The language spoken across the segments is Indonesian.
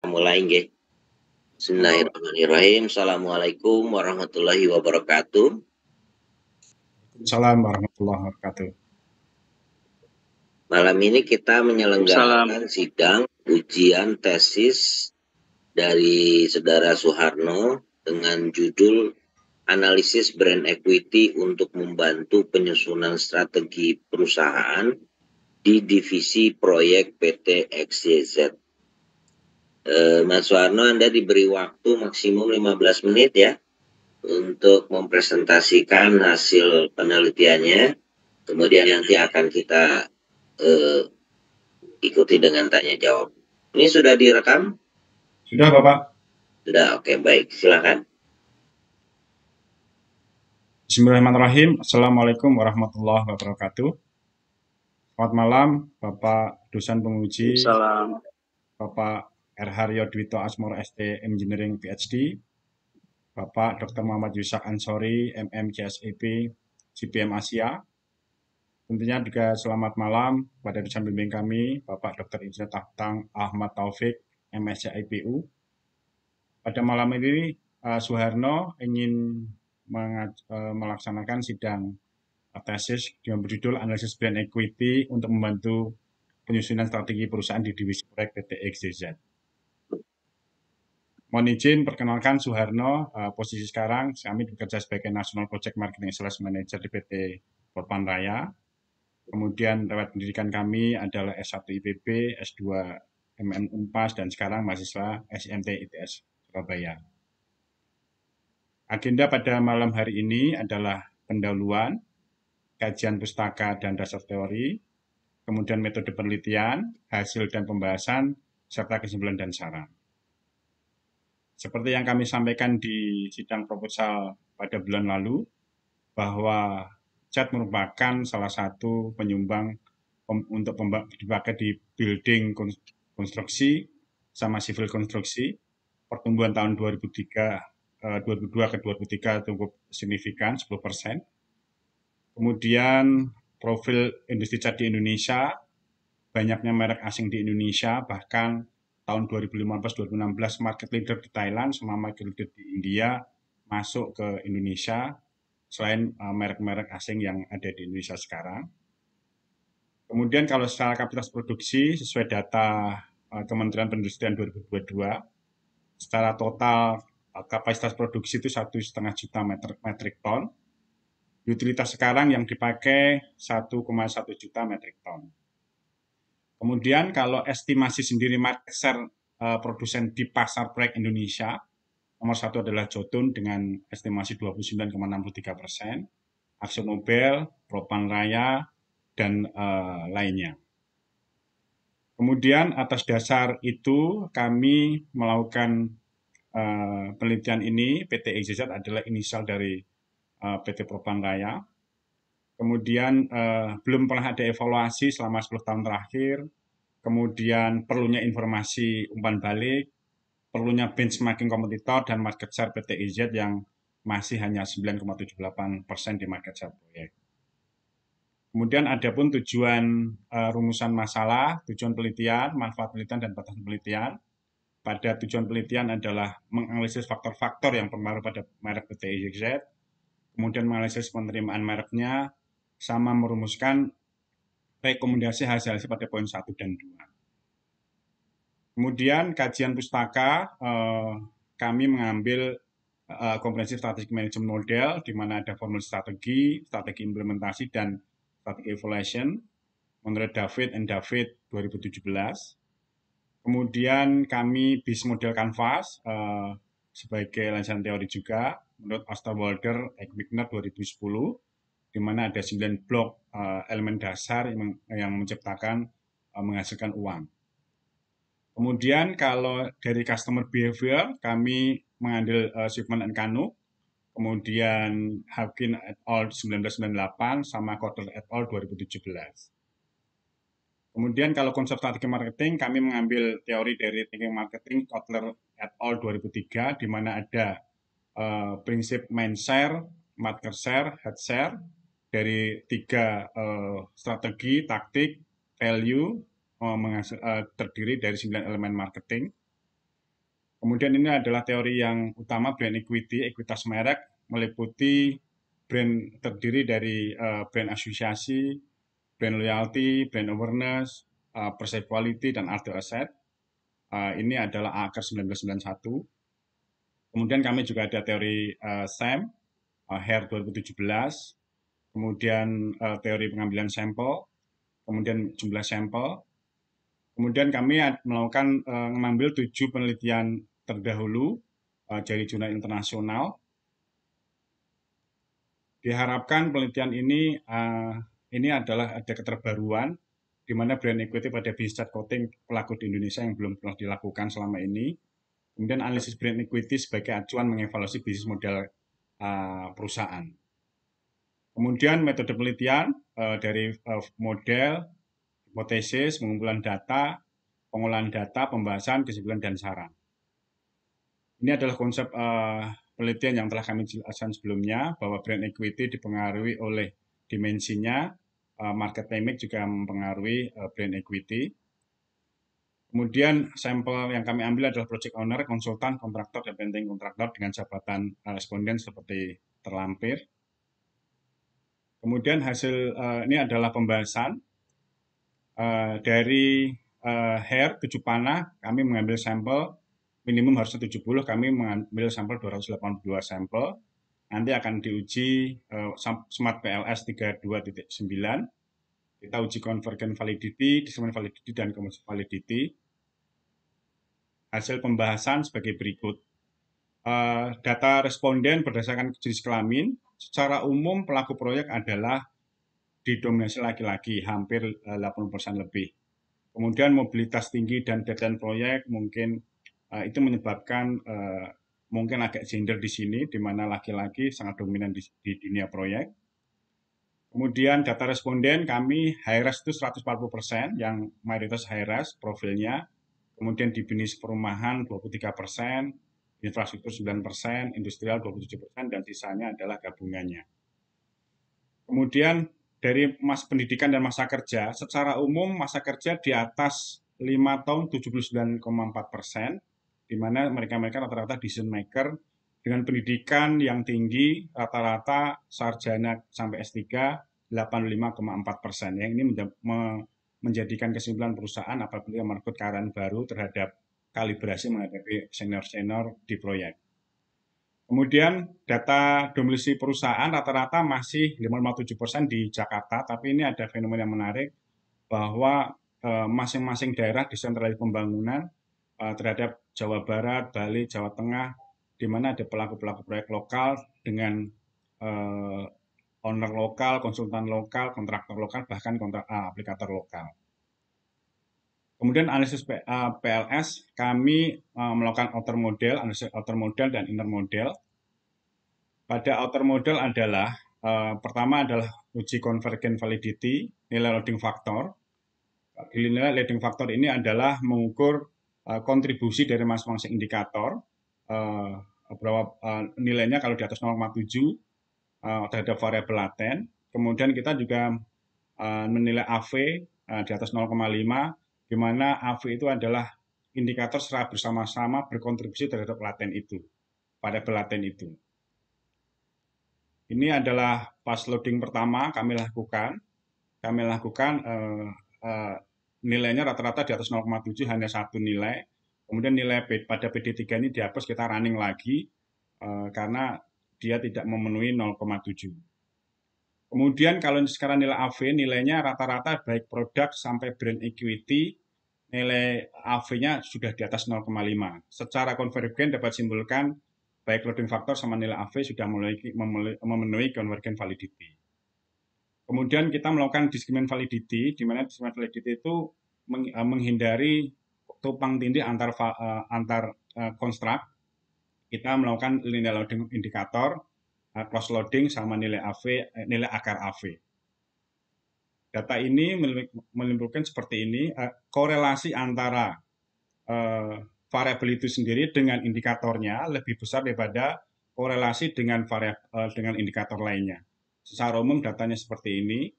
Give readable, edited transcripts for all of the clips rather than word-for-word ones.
Mulai nggih. Bismillahirrahmanirrahim. Assalamualaikum warahmatullahi wabarakatuh. Waalaikumsalam warahmatullahi wabarakatuh. Malam ini kita Salam. menyelenggarakan sidang ujian tesis dari Saudara Suharno dengan judul Analisis Brand Equity untuk membantu penyusunan strategi perusahaan di divisi proyek PT XYZ. Mas Suharno, Anda diberi waktu maksimum 15 menit ya untuk mempresentasikan hasil penelitiannya. Kemudian nanti akan kita ikuti dengan tanya jawab. Ini sudah direkam? Sudah, Bapak? Sudah, oke, baik. Silakan. Bismillahirrahmanirrahim. Assalamualaikum warahmatullahi wabarakatuh. Selamat malam, Bapak dosen penguji, Salam. Bapak R. Haryo Dwito Asmoro ST Engineering PhD, Bapak Dr. Muhammad Yusak Ansori MM CSEP CPM Asia. Tentunya juga selamat malam pada dosen bimbing kami, Bapak Dr. Insinyur Tahtang Ahmad Taufik MSc IPU. Pada malam ini Suharno ingin melaksanakan sidang tesis yang berjudul Analisis Brand Equity untuk membantu penyusunan strategi perusahaan di divisi proyek PT XYZ. Mohon izin perkenalkan Suharno, posisi sekarang kami bekerja sebagai National Project Marketing Sales Manager di PT Propam Raya. Kemudian lewat pendidikan kami adalah S1 IPB, S2 MM Unpas, dan sekarang mahasiswa SMT ITS Surabaya. Agenda pada malam hari ini adalah pendahuluan, kajian pustaka dan dasar teori, kemudian metode penelitian, hasil dan pembahasan, serta kesimpulan dan saran. Seperti yang kami sampaikan di sidang proposal pada bulan lalu, bahwa cat merupakan salah satu penyumbang untuk dipakai di building konstruksi sama civil konstruksi. Pertumbuhan tahun 2002 ke 2003 cukup signifikan, 10%. Kemudian profil industri cat di Indonesia, banyaknya merek asing di Indonesia, bahkan tahun 2015-2016 market leader di Thailand sama market leader di India masuk ke Indonesia, selain merek-merek asing yang ada di Indonesia sekarang. Kemudian kalau secara kapasitas produksi, sesuai data Kementerian Perindustrian 2022, secara total kapasitas produksi itu 1,5 juta metrik ton. Utilitas sekarang yang dipakai 1,1 juta metrik ton. Kemudian kalau estimasi sendiri market share produsen di pasar proyek Indonesia, nomor satu adalah Jotun dengan estimasi 29,63%, AkzoNobel, Propam Raya, dan lainnya. Kemudian atas dasar itu kami melakukan penelitian ini. PT XYZ adalah inisial dari PT Propam Raya. Kemudian belum pernah ada evaluasi selama 10 tahun terakhir. Kemudian perlunya informasi umpan balik, perlunya benchmarking kompetitor dan market share PT XYZ yang masih hanya 9,78% di market share proyek. Kemudian ada pun tujuan rumusan masalah, tujuan penelitian, manfaat penelitian, dan batasan penelitian. Pada tujuan penelitian adalah menganalisis faktor-faktor yang berpengaruh pada merek PT XYZ, kemudian menganalisis penerimaan mereknya, sama merumuskan rekomendasi hasil pada poin 1 dan 2. Kemudian kajian pustaka, kami mengambil komprehensif strategic management model, di mana ada formula strategi, strategi implementasi, dan strategi evaluation, menurut David and David 2017. Kemudian kami bis model canvas sebagai landasan teori juga, menurut Osterwalder Eggwigner 2010, di mana ada 9 blok elemen dasar yang menciptakan menghasilkan uang. Kemudian kalau dari customer behavior, kami mengambil Shipman and Kanu, kemudian Hawkin et al. 1998, sama Kotler et al. 2017. Kemudian kalau konsep strategi marketing, kami mengambil teori dari thinking marketing Kotler et al. 2003, di mana ada prinsip mind share, market share, head share, dari 3 strategi, taktik, value, terdiri dari 9 elemen marketing. Kemudian ini adalah teori yang utama brand equity, ekuitas merek, meliputi brand terdiri dari brand asosiasi, brand loyalty, brand awareness, perceived quality, dan other asset. Ini adalah AKR 1991. Kemudian kami juga ada teori SAM, HAIR 2017, kemudian teori pengambilan sampel, kemudian jumlah sampel. Kemudian kami melakukan mengambil 7 penelitian terdahulu dari jurnal internasional. Diharapkan penelitian ini adalah ada keterbaruan di mana brand equity pada business coating pelaku di Indonesia yang belum pernah dilakukan selama ini. Kemudian analisis brand equity sebagai acuan mengevaluasi bisnis model perusahaan. Kemudian metode penelitian dari model, hipotesis, pengumpulan data, pengolahan data, pembahasan, kesimpulan, dan saran. Ini adalah konsep penelitian yang telah kami jelaskan sebelumnya, bahwa brand equity dipengaruhi oleh dimensinya, market dynamic juga mempengaruhi brand equity. Kemudian sampel yang kami ambil adalah project owner, konsultan, kontraktor, dan painting kontraktor dengan jabatan responden seperti terlampir. Kemudian hasil ini adalah pembahasan dari hair 7 panah, kami mengambil sampel minimum harusnya 70, kami mengambil sampel 282 sampel. Nanti akan diuji Smart PLS 32.9. Kita uji convergent validity, discriminant validity, dan commercial validity. Hasil pembahasan sebagai berikut. Data responden berdasarkan jenis kelamin, secara umum pelaku proyek adalah didominasi laki-laki, hampir 80% lebih. Kemudian mobilitas tinggi dan deadline proyek mungkin itu menyebabkan mungkin agak gender di sini, di mana laki-laki sangat dominan di dunia proyek. Kemudian data responden kami high-res itu 140%, yang mayoritas high-res profilnya. Kemudian di bisnis perumahan 23%, infrastruktur 9%, industrial 27%, dan sisanya adalah gabungannya. Kemudian dari masa pendidikan dan masa kerja, secara umum masa kerja di atas 5 tahun 79,4%, di mana mereka-mereka rata-rata decision maker dengan pendidikan yang tinggi, rata-rata sarjana sampai S3 85,4%. Yang ini menjadikan kesimpulan perusahaan apabila merekrut karyawan baru terhadap kalibrasi menghadapi senior-senior di proyek. Kemudian data domisili perusahaan rata-rata masih 57% di Jakarta, tapi ini ada fenomena yang menarik bahwa masing-masing daerah desentralisasi pembangunan terhadap Jawa Barat, Bali, Jawa Tengah, di mana ada pelaku-pelaku proyek lokal dengan owner lokal, konsultan lokal, kontraktor lokal, bahkan aplikator lokal. Kemudian analisis PLS, kami melakukan outer model, analisis outer model dan inner model. Pada outer model adalah, pertama adalah uji convergent validity, nilai loading factor. Nilai loading factor ini adalah mengukur kontribusi dari masing-masing indikator, berapa nilainya kalau di atas 0,7 terhadap variabel laten. Kemudian kita juga menilai AV di atas 0,5, di mana AV itu adalah indikator secara bersama-sama berkontribusi terhadap laten itu, variabel laten itu. Ini adalah pas loading pertama kami lakukan nilainya rata-rata di atas 0,7, hanya satu nilai. Kemudian nilai pada PD3 ini dihapus, kita running lagi karena dia tidak memenuhi 0,7. Kemudian kalau sekarang nilai AV, nilainya rata-rata baik produk sampai brand equity, nilai AV-nya sudah di atas 0,5. Secara konvergen dapat simpulkan baik loading factor sama nilai AV sudah memenuhi convergent validity. Kemudian kita melakukan discriminant validity, di mana discriminant validity itu menghindari tumpang tindih antar konstruk. Kita melakukan linear loading indikator, cross loading sama nilai AV, nilai akar AV. Data ini menimbulkan seperti ini, korelasi antara variabel itu sendiri dengan indikatornya lebih besar daripada korelasi dengan indikator lainnya. Secara umum datanya seperti ini.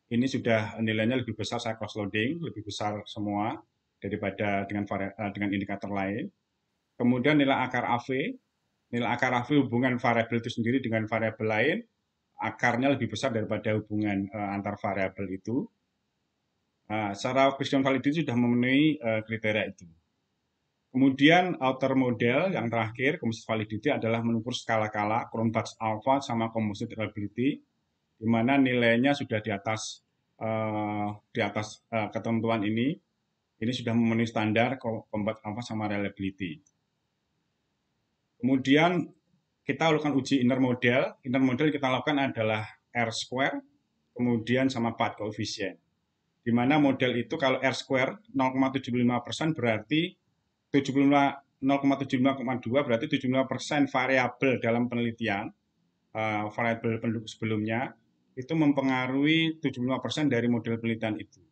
Ini sudah nilainya lebih besar, saya cross loading lebih besar semua daripada dengan indikator lain. Kemudian nilai akar AV hubungan variabel itu sendiri dengan variabel lain, akarnya lebih besar daripada hubungan antar variabel itu. Secara question validity sudah memenuhi kriteria itu. Kemudian outer model yang terakhir, composite validity adalah mengukur skala-kala Cronbach's alpha sama composite reliability, di mana nilainya sudah di atas ketentuan ini sudah memenuhi standar Cronbach's alpha sama reliability. Kemudian kita lakukan uji inner model. Inner model kita lakukan adalah R square, kemudian sama path coefficient. Di mana model itu kalau R square 0,75% berarti 0,75,2 berarti 75% variabel dalam penelitian, variabel penduduk sebelumnya, itu mempengaruhi 75% dari model penelitian itu.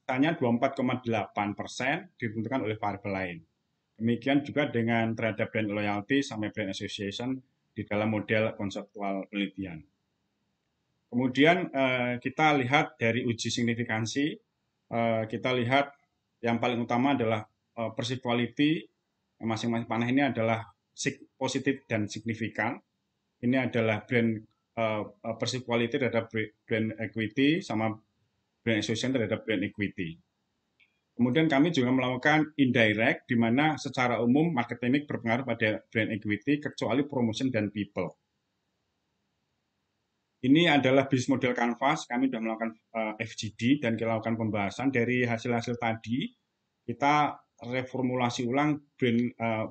Sisanya 24,8% ditentukan oleh variabel lain. Demikian juga dengan terhadap brand loyalty sampai brand association di dalam model konseptual penelitian. Kemudian kita lihat dari uji signifikansi, kita lihat yang paling utama adalah perceived quality, masing-masing panah ini adalah positif dan signifikan. Ini adalah brand perceived quality terhadap brand equity sama brand association terhadap brand equity. Kemudian kami juga melakukan indirect, di mana secara umum marketing berpengaruh pada brand equity, kecuali promotion dan people. Ini adalah business model canvas, kami sudah melakukan FGD dan kita lakukan pembahasan. Dari hasil-hasil tadi, kita reformulasi ulang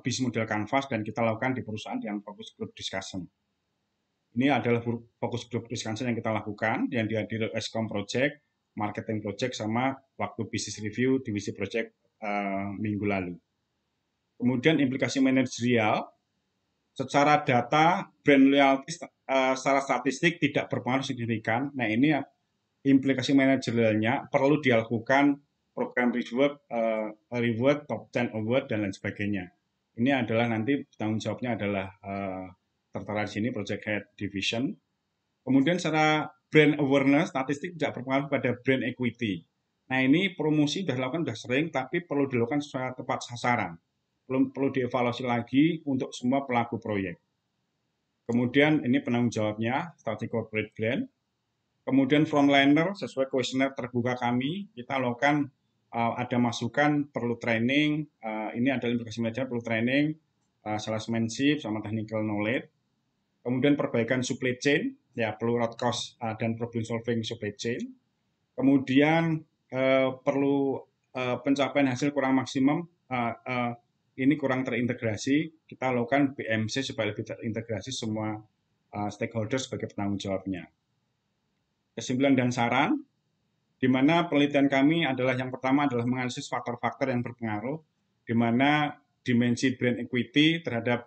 business model canvas dan kita lakukan di perusahaan yang focus group discussion. Ini adalah focus group discussion yang kita lakukan, yang dihadiri Eskom Project, marketing project, sama waktu business review divisi project minggu lalu. Kemudian implikasi manajerial, secara data brand loyalty secara statistik tidak berpengaruh signifikan. Nah, ini implikasi manajerialnya perlu dilakukan program reward, top 10 award dan lain sebagainya. Ini adalah nanti tanggung jawabnya adalah tertera di sini project head division. Kemudian secara brand awareness, statistik tidak berpengaruh pada brand equity. Nah, ini promosi sudah dilakukan sudah sering, tapi perlu dilakukan secara tepat sasaran. Perlu dievaluasi lagi untuk semua pelaku proyek. Kemudian ini penanggung jawabnya, strategi corporate brand. Kemudian frontliner, sesuai kuesioner terbuka kami, kita lakukan ada masukan, perlu training, ini adalah implikasi manajer, perlu training, salesmanship, sama technical knowledge. Kemudian perbaikan supply chain, ya perlu root cause dan problem solving supply chain. Kemudian perlu pencapaian hasil kurang maksimum, ini kurang terintegrasi, kita lakukan BMC supaya lebih terintegrasi semua stakeholder sebagai penanggung jawabnya. Kesimpulan dan saran, di mana penelitian kami adalah yang pertama adalah menganalisis faktor-faktor yang berpengaruh, di mana dimensi brand equity terhadap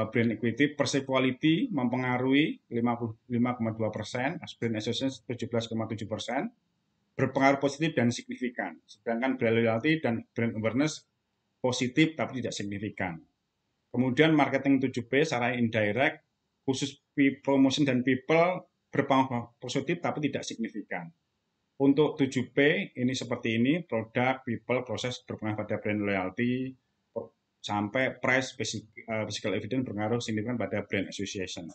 brand equity, perceived quality mempengaruhi 55,2%, brand association 17,7%, berpengaruh positif dan signifikan. Sedangkan brand loyalty dan brand awareness positif tapi tidak signifikan. Kemudian marketing 7P secara indirect, khusus promotion dan people berpengaruh positif tapi tidak signifikan. Untuk 7P ini seperti ini, produk, people, proses berpengaruh pada brand loyalty, sampai price physical evidence berpengaruh signifikan pada brand association.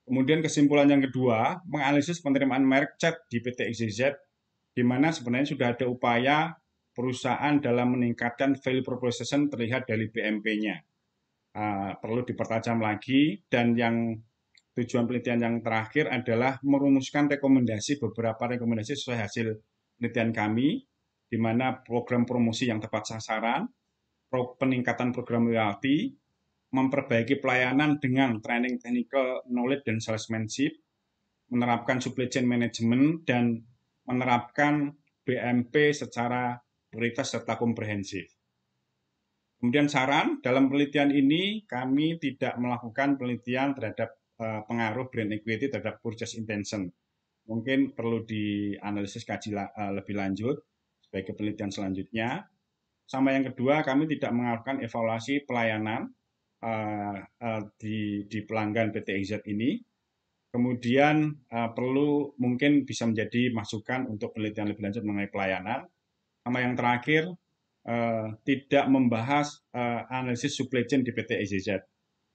Kemudian kesimpulan yang kedua, menganalisis penerimaan merek CHAT di PT XYZ, di mana sebenarnya sudah ada upaya perusahaan dalam meningkatkan value proposition terlihat dari BMP-nya. Perlu dipertajam lagi, dan yang tujuan penelitian yang terakhir adalah merumuskan beberapa rekomendasi sesuai hasil penelitian kami, di mana program promosi yang tepat sasaran, peningkatan program loyalty, memperbaiki pelayanan dengan training technical knowledge dan salesmanship, menerapkan supply chain management, dan menerapkan BMP secara prioritas serta komprehensif. Kemudian saran, dalam penelitian ini kami tidak melakukan penelitian terhadap pengaruh brand equity terhadap purchase intention. Mungkin perlu dianalisis kaji lebih lanjut sebagai penelitian selanjutnya. Sama yang kedua, kami tidak melakukan evaluasi pelayanan di pelanggan PT XYZ ini. Kemudian perlu mungkin bisa menjadi masukan untuk penelitian lebih lanjut mengenai pelayanan. Sama yang terakhir, tidak membahas analisis supply chain di PT XYZ.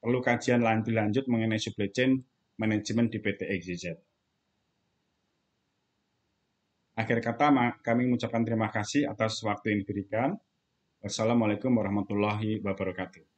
Perlu kajian lebih lanjut mengenai supply chain manajemen di PT XYZ. Akhir kata, kami mengucapkan terima kasih atas waktu yang diberikan. Wassalamualaikum warahmatullahi wabarakatuh.